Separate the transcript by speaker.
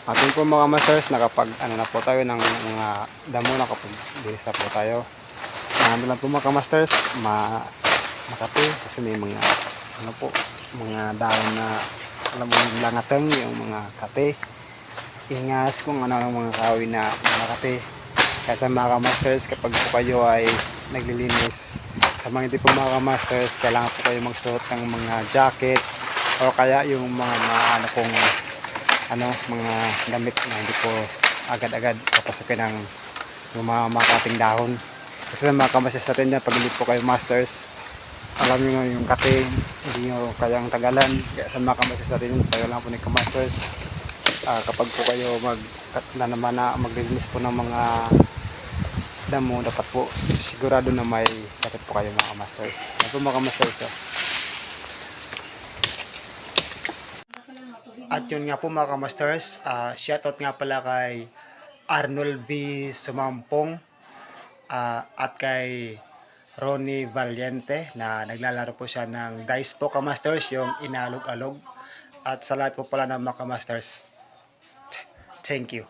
Speaker 1: Atin po mga masters, nakapag ano na po tayo ng mga damo, nakapag-dirisa po tayo. Ano lang po mga masters, makati kasi may mga ano po, mga daon na alam mo yung langateng, yung mga kate, ingas, kung ano ang mga kahoy na makati. Kaya sa mga masters, kapag po kayo ay naglilinis, sa mga hindi po mga masters, kailangan po kayo magsuot ng mga jacket o kaya yung mga ano pong mga damit na hindi po agad-agad papasukin ng yung mga makating dahon. Kasi sa mga kamasters natin dyan, pag hindi po kayo masters, alam nyo yung kate, hindi nyo kayang tagalan. Kaya sa mga kamasters natin dyan, tayo lang po ni kamasters. Kapag po kayo maglilinis po ng mga damo, dapat po sigurado na may jacket po kayo mga masters. Ano po mga kamasters? At yun nga po mga kamasters, shoutout nga pala kay Arnold B. Sumampong at kay Ronnie Valiente na naglalaro po siya ng dice po kamasters, yung inalog-alog. At sa lahat po pala ng mga kamasters, thank you.